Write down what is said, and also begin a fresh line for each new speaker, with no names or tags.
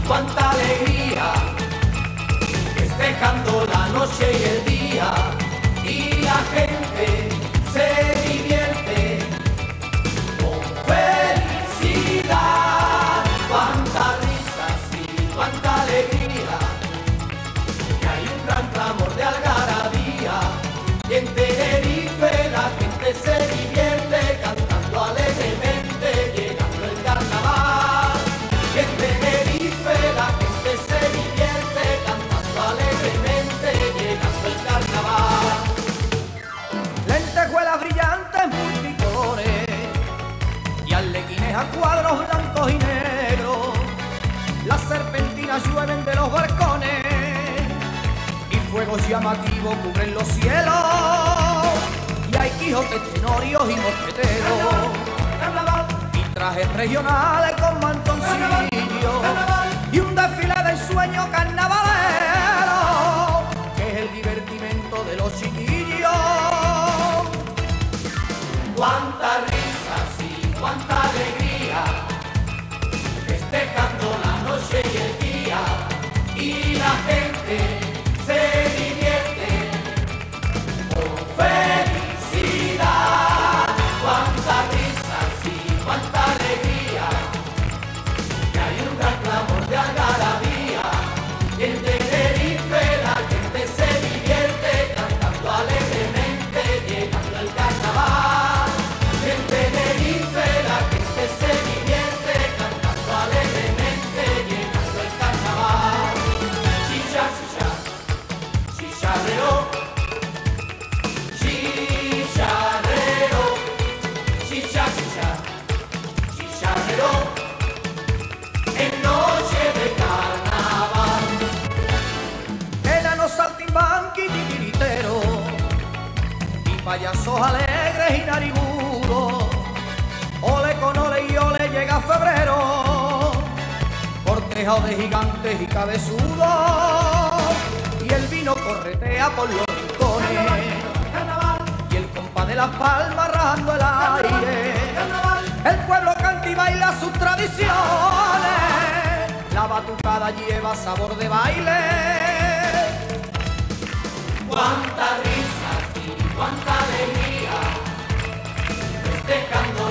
cuánta alegría, festejando la noche y el día, y la gente se divierte con felicidad. Cuántas risas y cuánta alegría, que hay un gran clamor de algarabía, y en Tenerife la gente se divierte cantando alegremente, llegando el carnaval. Y en Tenerife la gente se divierte cantando alegremente, llegando el carnaval.
Lentejuelas brillantes multicolores y arlequines a cuadros blancos y negros. Las serpentinas llueven de los balcones y fuegos llamativos cubren los cielos. Y hay quijotes, tenorios y mosqueteros y trajes regionales con mantoncillos y un desfile de sueño carnavalero, que es el divertimento de los chiquillos.
Cuántas risas y cuánta alegría, festejando la noche y el día, y la gente se divierte con felicidad. Cuántas risas y cuánta alegría, que hay un gran clamor de algarabía, y en Tenerife la gente se divierte cantando alegremente, llegando el carnaval. En Tenerife la gente se divierte cantando alegremente, llegando el carnaval. Chicha, chicha, chicharrero, chicharrero, chicha, chicha, chicharrero, en noche de carnaval.
Enanos saltimbanqui y titiriteros y payasos alegres y narigudos. Ole con ole y ole llega febrero, cortejado de gigantes y cabezudos, y el vino corretea por los rincones y el compás de las palmas rajando el aire. El pueblo canta y baila sus tradiciones, la batucada lleva sabor de baile.
Cuántas risas y cuánta alegría, festejando